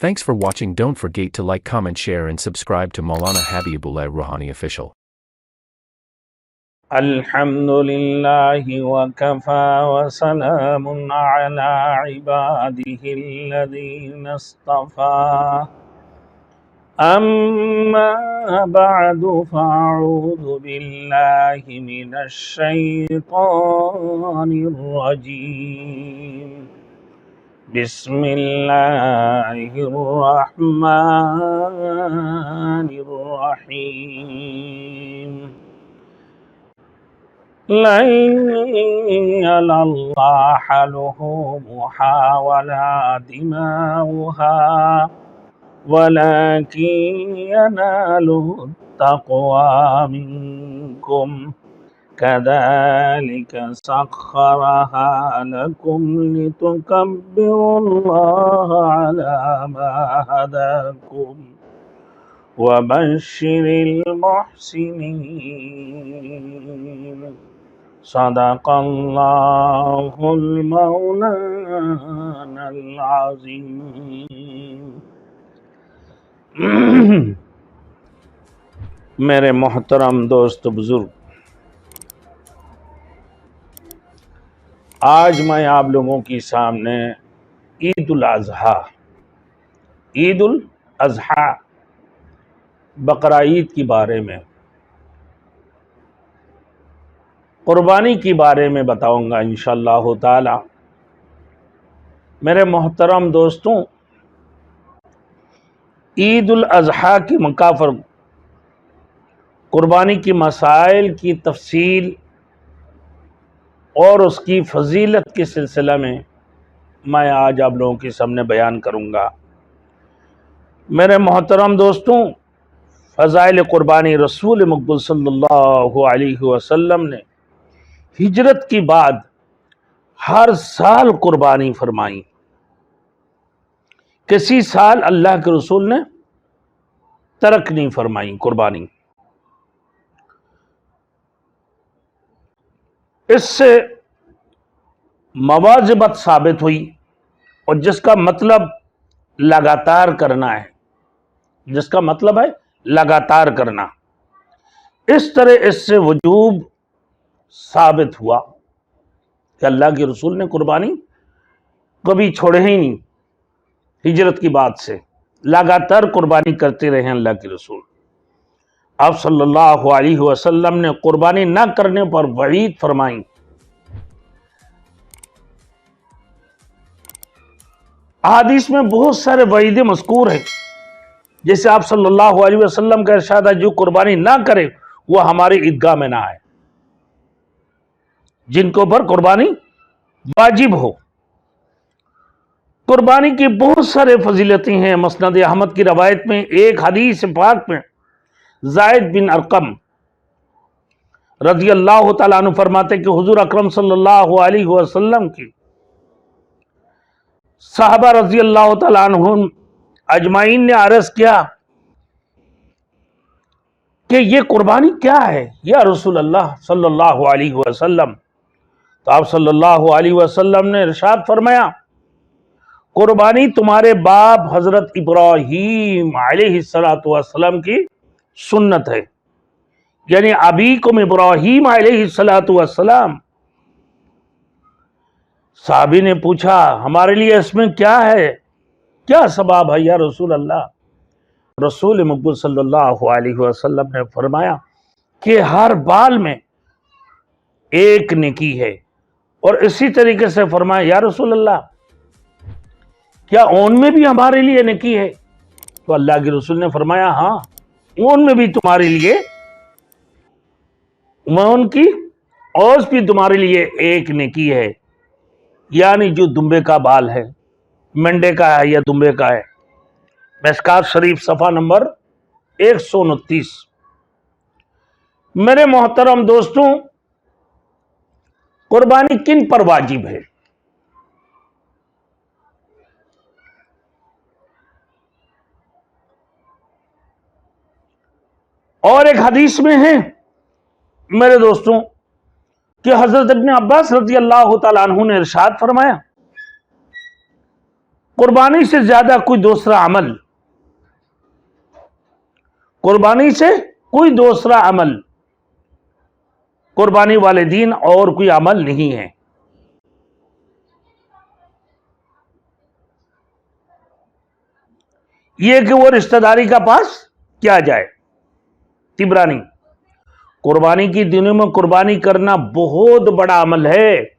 Thanks for watching. Don't forget to like, comment, share and subscribe to Maulana Habibullah Rouhani Official. Alhamdulillahi wa kafa wa salamun ala ibadihi alladhina istafa. Amma ba'du fa'udhu billahi minash shaytanir rajim. Bismillahirrahmanirrahim. لن ينال لحومها ولا دماؤها ولكن يناله التقوى منكم كذلك سخرها لكم لتكبروا الله على ما هداكم وبشر المحسنين. صدق اللہ المولانا العظیم. میرے محترم دوست بزرگ، آج میں آپ لوگوں کے سامنے عید الاضحیٰ بقرہ عید کے بارے میں، قربانی کے بارے میں بتاؤں گا انشاءاللہ تعالی. میرے محترم دوستوں، عید الاضحیٰ کی موقع پر قربانی کی مسائل کی تفصیل اور اس کی فضیلت کے سلسلہ میں میں آج آپ لوگوں کے سامنے بیان کروں گا. میرے محترم دوستوں، فضائل قربانی رسول مقبول صلی اللہ علیہ وسلم نے ہجرت کے بعد ہر سال قربانی فرمائی. کسی سال اللہ کے رسول نے ترک نہیں فرمائی قربانی. اس سے مواظبت ثابت ہوئی، اور جس کا مطلب لگاتار کرنا ہے، جس کا مطلب ہے لگاتار کرنا، اس طرح اس سے وجوب ثابت ہوا کہ اللہ کے رسول نے قربانی کبھی چھوڑے ہی نہیں. ہجرت کی بات سے لگاتار قربانی کرتے رہے اللہ کے رسول. آپ صلی اللہ علیہ وسلم نے قربانی نہ کرنے پر وعید فرمائی. احادیث میں بہت سارے وعیدیں مذکور ہیں، جیسے آپ صلی اللہ علیہ وسلم کا ارشاد ہے جو قربانی نہ کرے وہ ہماری عیدگاہ میں نہ آئے. جن کے اوپر قربانی واجب ہو. قربانی کی بہت سارے فضیلتیں ہیں. مسند احمد کی روایت میں ایک حدیث پاک میں زید بن ارقم رضی اللہ تعالیٰ عنہ فرماتے کہ حضور اکرم صلی اللہ علیہ وسلم کی صحابہ رضی اللہ تعالیٰ عنہ اجمعین نے عرض کیا کہ یہ قربانی کیا ہے یا رسول اللہ صلی اللہ علیہ وسلم؟ تو آپ صلی اللہ علیہ وسلم نے ارشاد فرمایا، قربانی تمہارے باپ حضرت ابراہیم علیہ السلام کی سنت ہے، یعنی ابیکم ابراہیم علیہ السلام. صحابی نے پوچھا ہمارے لیے اس میں کیا ہے، کیا ثواب ہے یا رسول اللہ؟ رسول مقبول صلی اللہ علیہ وسلم نے فرمایا کہ ہر بال میں ایک نیکی ہے. اور اسی طریقے سے فرمایا یا رسول اللہ کیا اون میں بھی ہمارے لیے نیکی ہے؟ تو اللہ کے رسول نے فرمایا ہاں، اون میں بھی تمہارے لیے، اون کی اوز بھی تمہارے لیے ایک نیکی ہے، یعنی جو دمبے کا بال ہے، منڈے کا ہے یا دمبے کا ہے. مشکات شریف صفحہ نمبر 129. میرے محترم دوستوں، قربانی کن پر واجب ہے؟ اور ایک حدیث میں ہے میرے دوستوں کہ حضرت ابن عباس رضی اللہ تعالیٰ عنہ نے ارشاد فرمایا कुर्बानी से ज्यादा कोई दूसरा अमल, कुर्बानी से कोई दूसरा अमल, कुर्बानी वाले दिन और कोई अमल नहीं है। ये कि वो रिश्तेदारी का पास क्या जाए। तिबरानी, कुर्बानी की दिनों में कुर्बानी करना बहुत बड़ा अमल है।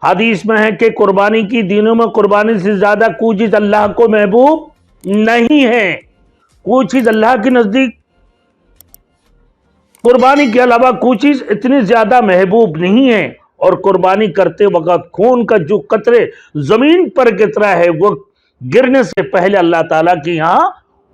हदीस में है कि कुर्बानी की दिनों में कुर्बानी से ज्यादा कोई चीज अल्लाह को महबूब नहीं है। कोई चीज अल्लाह के नजदीक कुर्बानी के अलावा कोई चीज इतनी ज्यादा महबूब नहीं है। और कुर्बानी करते वक्त खून का जो कतरे जमीन पर गिरता है वो गिरने से पहले अल्लाह ताला के यहाँ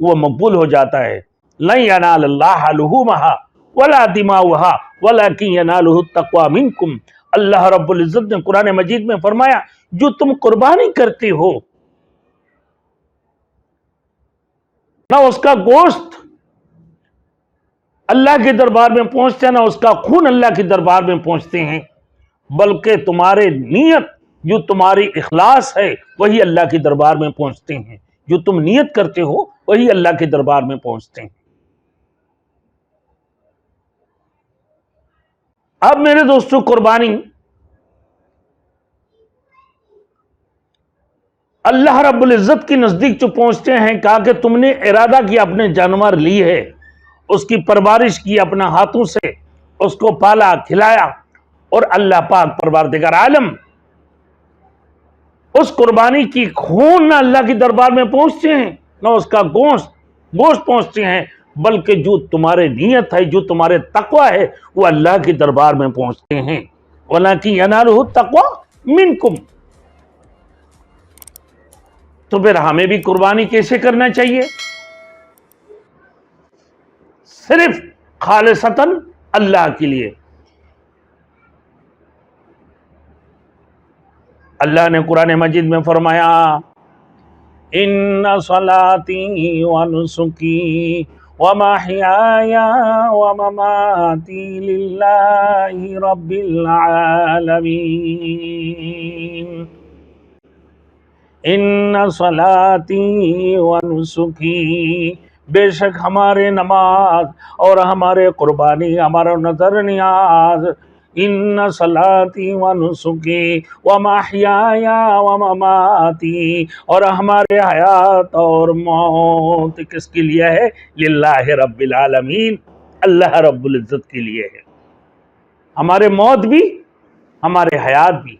वो मकबूल हो जाता है। लन यनालल्लाह लुहुमहा वला दिमाउहा वलाकिन यनालुहु तक़वा मिनकुम। अल्लाह रब्बुल इज्जत ने कुरान मजीद में फरमाया, जो तुम कुर्बानी करते हो ना उसका गोश्त अल्लाह के दरबार में पहुंचते हैं, ना उसका खून अल्लाह के दरबार में पहुंचते हैं, बल्कि तुम्हारे नियत जो तुम्हारी इखलास है वही अल्लाह के दरबार में पहुंचते हैं। जो तुम नियत करते हो वही अल्लाह के दरबार में पहुंचते हैं। अब मेरे दोस्तों, कुर्बानी अल्लाह रब्बुल इज्जत की नजदीक जो पहुंचते हैं, कहा कि तुमने इरादा किया, अपने जानवर ली है, उसकी परवरिश की अपना हाथों से, उसको पाला खिलाया, और अल्लाह पाक परवरदिगार आलम उस कुर्बानी की खून ना अल्लाह के दरबार में पहुंचते हैं, ना उसका गोश्त पहुंचते हैं, बल्कि जो तुम्हारे नियत है, जो तुम्हारे तकवा है, वो अल्लाह के दरबार में पहुंचते हैं। वलाकिन यनालुहु तक़वा मिनकुम। तो फिर हमें भी कुर्बानी कैसे करना चाहिए? सिर्फ खालिसतन अल्लाह के लिए। अल्लाह ने कुरान मजीद में फरमाया, इन्ना सलाती व नुसुकी व महयाया व ममाती लिल्लाहि रब्बिल आलमीन। इन्ना सलाती व नुसुकी, बेशक हमारे नमाज और हमारे कुर्बानी, हमारा नजर नियाज, इन्ना सलाती व नुसुकी व महयाया व ममाती, और हमारे हयात और मौत किसके लिए है? लिल्लाहि रब्बिल आलमीन, अल्लाह रब्बुल इज्जत के लिए है। हमारे मौत भी, हमारे हयात भी,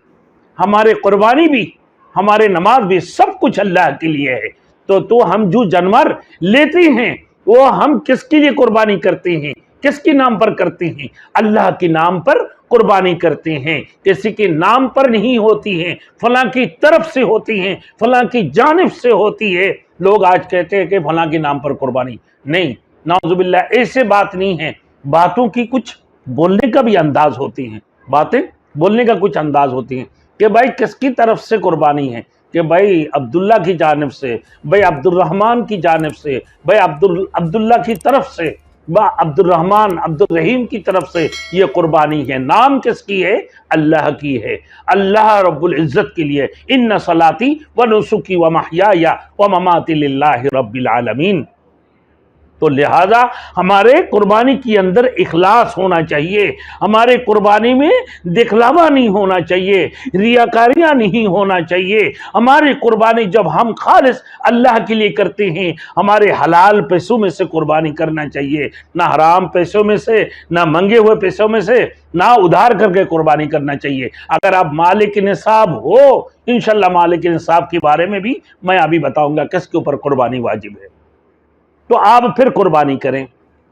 हमारे कुर्बानी भी, हमारे नमाज भी, सब कुछ अल्लाह के लिए है। तो हम जो जानवर लेते हैं वो हम किसके लिए कुर्बानी करते हैं? किसके नाम पर करते हैं? अल्लाह के नाम पर कुर्बानी करते हैं। किसी के नाम पर नहीं होती हैं, फलां की तरफ से होती हैं, फलां की जानिब से होती है। लोग आज कहते हैं कि फलां के नाम पर कुर्बानी नहीं, नाउजुबिल्लाह, ऐसे बात नहीं है। बातों की कुछ बोलने का भी अंदाज होती हैं, बातें बोलने का कुछ अंदाज होती हैं कि भाई किसकी तरफ से कुर्बानी है, कि भाई अब्दुल्ला की जानिब से, भाई अब्दुर्रहमान की जानिब से, भाई अब्दुल्ला की तरफ से, अब्दुर्रहमान अब्दुर्रहीम की तरफ से ये कुर्बानी है। नाम किसकी है? अल्लाह की है, अल्लाह रब्बुल इज्जत के लिए। इन्ना सलाती व नुसुकी व महयाया व ममाती लिल्लाहि रब्बिल आलमीन। तो लिहाजा हमारे कुर्बानी के अंदर इखलास होना चाहिए, हमारे कुर्बानी में दिखलावा नहीं होना चाहिए, रियाकारियां नहीं होना चाहिए। हमारी कुर्बानी जब हम खालिस अल्लाह के लिए करते हैं, हमारे हलाल पैसों में से कुर्बानी करना चाहिए, ना हराम पैसों में से, ना मंगे हुए पैसों में से, ना उधार करके कुर्बानी करना चाहिए। अगर आप मालिक निसाब हो, इंशाल्लाह मालिक निसाब के बारे में भी मैं अभी बताऊंगा किसके ऊपर कुर्बानी वाजिब है, तो आप फिर कुर्बानी करें।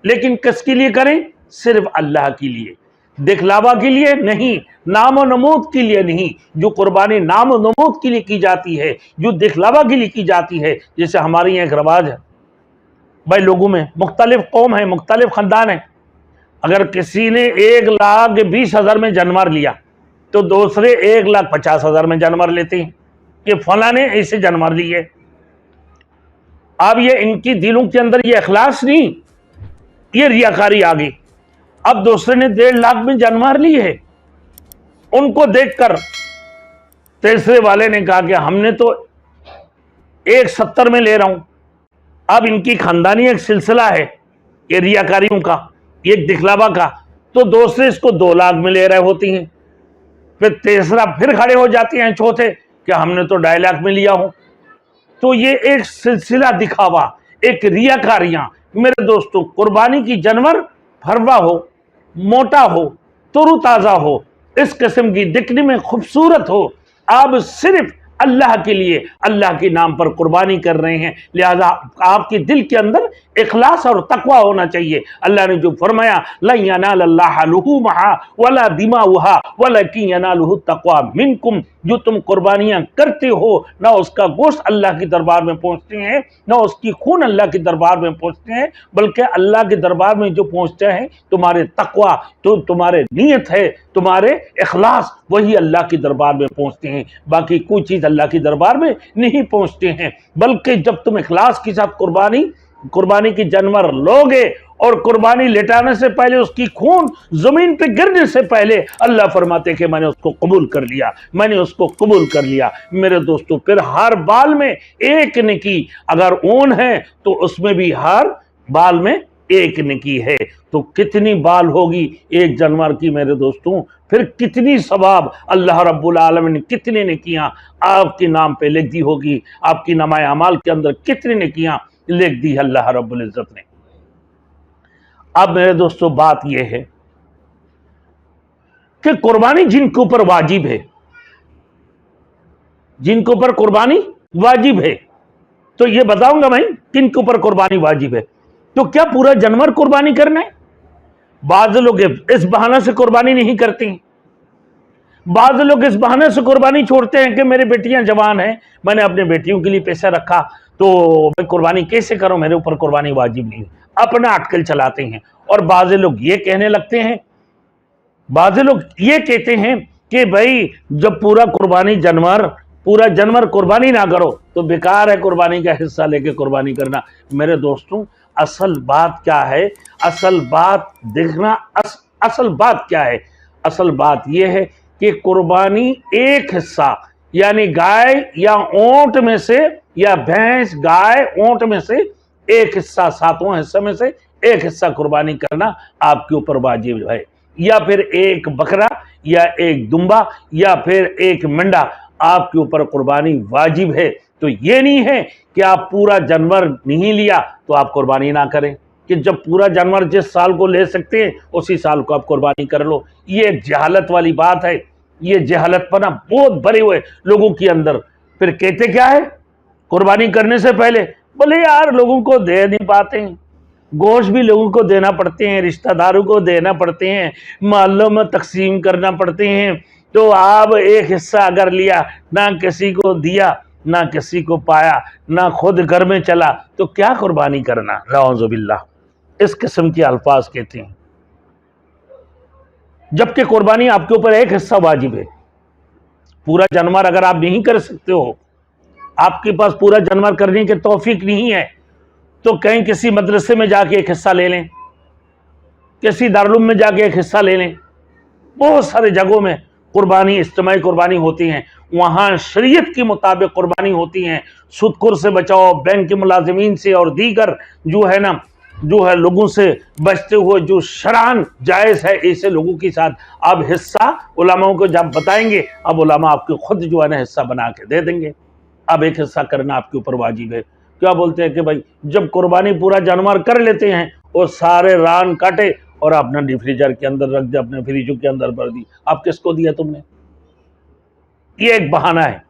लेकिन किसके लिए करें? सिर्फ अल्लाह के लिए, दिखलावा के लिए नहीं, नाम और नमूद के लिए नहीं। जो कुर्बानी नाम और नमूद के लिए की जाती है, जो दिखलावा के लिए की जाती है, जैसे हमारे यहाँ एक रवाज है भाई, लोगों में मुख्तलिफ कौम है, मुख्तलिफ ख़ानदान है। अगर किसी ने 1,20,000 में जानवर लिया तो दूसरे 1,50,000 में जानवर लेते हैं कि फला ने ऐसे जानवर लिए। अब ये इनकी दिलों के अंदर ये इखलास नहीं, ये रियाकारी आ गई। अब दूसरे ने 1.5 लाख में जानवर ली है, उनको देखकर तीसरे वाले ने कहा कि हमने तो एक 70 में ले रहा हूं। अब इनकी खानदानी एक सिलसिला है ये रियाकारियों का, एक दिखलावा का, तो दूसरे इसको 2 लाख में ले रहे होती हैं, फिर तीसरा फिर खड़े हो जाती हैं चौथे कि हमने तो 2.5 लाख में लिया हो। तो ये एक सिलसिला दिखावा, एक रियाकारियां। मेरे दोस्तों, कुर्बानी की जानवर फरवा हो, मोटा हो, तरोताजा हो, इस किस्म की दिखने में खूबसूरत हो, आप सिर्फ अल्लाह के लिए अल्लाह के नाम पर कुर्बानी कर रहे हैं, लिहाजा आपके दिल के अंदर इखलास और तकवा होना चाहिए। अल्लाह ने जो फरमाया लन यनालल्लाह लुहूमुहा वला दिमाउहा वलकिन यनालुहु तक़वा मिनकुम, जो तुम कुर्बानियां करते हो ना उसका गोश्त अल्लाह के दरबार में पहुंचते हैं, ना उसकी खून अल्लाह के दरबार में पहुंचते हैं, बल्कि अल्लाह के दरबार में जो पहुंचते हैं तुम्हारे तकवा, तो तुम्हारे नीयत है, तुम्हारे इखलास, वही अल्लाह के दरबार में पहुंचते हैं। बाकी कोई चीज अल्लाह के दरबार में नहीं पहुंचते हैं। बल्कि जब तुम इखलास के साथ कुर्बानी की जानवर लोगे और कुर्बानी लेटाने से पहले उसकी खून जमीन पे गिरने से पहले अल्लाह फरमाते कि मैंने उसको कबूल कर लिया, मैंने उसको कबूल कर लिया। मेरे दोस्तों, फिर हर बाल में एक नेकी, अगर ऊन है तो उसमें भी हर बाल में एक नेकी है, तो कितनी बाल होगी एक जानवर की मेरे दोस्तों, फिर कितनी सवाब अल्लाह रब्बुल आलमीन ने कितनी नेकियां आपके नाम पे लिख दी होगी, आपकी नमाए अमाल के अंदर कितनी नेकियां लिख दी अल्लाह रब्बुल इज्जत ने। अब मेरे दोस्तों, बात यह है कि कुर्बानी जिनके ऊपर वाजिब है, जिनके ऊपर कुर्बानी वाजिब है, तो ये बताऊंगा मैं किनके ऊपर कुर्बानी वाजिब है। तो क्या पूरा जानवर कुर्बानी करना है? बाज लोग इस बहाने से कुर्बानी नहीं करते हैं, बाज लोग इस बहाने से कुर्बानी छोड़ते हैं कि मेरी बेटियां जवान हैं, मैंने अपने बेटियों के लिए पैसा रखा, तो मैं कुर्बानी कैसे करूं, मेरे ऊपर कुर्बानी वाजिब नहीं, अपना अटकल चलाते हैं। और बाज़ लोग ये कहने लगते हैं, बाज़ लोग ये कहते हैं कि भाई जब पूरा जानवर कुर्बानी ना करो तो बेकार है कुर्बानी का हिस्सा लेके कुर्बानी करना। मेरे दोस्तों, असल बात क्या है, असल बात देखना, असल बात क्या है? असल बात यह है कि कुर्बानी एक हिस्सा, यानी गाय या ऊंट में से, या भैंस गाय ऊंट में से एक हिस्सा, 7वां हिस्से में से एक हिस्सा कुर्बानी करना आपके ऊपर वाजिब है, या फिर एक बकरा या एक दुम्बा या फिर एक मेंढा आपके ऊपर कुर्बानी वाजिब है। तो ये नहीं है कि आप पूरा जानवर नहीं लिया तो आप कुर्बानी ना करें, कि जब पूरा जानवर जिस साल को ले सकते हैं उसी साल को आप कुर्बानी कर लो। ये एक जहालत वाली बात है, ये जहालत पना बहुत भरे हुए लोगों के अंदर। फिर कहते क्या है कुर्बानी करने से पहले, बोले यार लोगों को दे नहीं पाते हैं, गोश्त भी लोगों को देना पड़ते हैं, रिश्तेदारों को देना पड़ते हैं, मोहल्लों में तकसीम करना पड़ते हैं, तो आप एक हिस्सा अगर लिया, ना किसी को दिया, ना किसी को पाया, ना खुद घर में चला, तो क्या कुर्बानी करना? नाउज़ुबिल्लाह, इस किस्म के अल्फाज कहते हैं। जबकि कुर्बानी आपके ऊपर एक हिस्सा वाजिब है। पूरा जानवर अगर आप नहीं कर सकते हो, आपके पास पूरा जानवर करने की तौफीक नहीं है, तो कहीं किसी मदरसे में जाके एक हिस्सा ले लें, किसी दारुल में जाके एक हिस्सा ले लें। बहुत सारे जगहों में कुर्बानी, इज्तिमाई कुर्बानी होती हैं, वहाँ शरीयत के मुताबिक कुर्बानी होती हैं। सुदखोर से बचाओ, बैंक के मुलाजिमीन से और दीगर जो है लोगों से बचते हुए जो शरअन जायज़ है, ऐसे लोगों के साथ आप हिस्सा उलमाओं को जब बताएंगे, अब उलमा आपको खुद जो है ना हिस्सा बना के दे देंगे। अब एक हिस्सा करना आपके ऊपर वाजिब है। क्या बोलते हैं कि भाई जब कुर्बानी पूरा जानवर कर लेते हैं और सारे रान काटे और अपना डिफ्रीजर के अंदर रख दे, अपने फ्रीजों के अंदर भर दी, आप किसको दिया तुमने? ये एक बहाना है।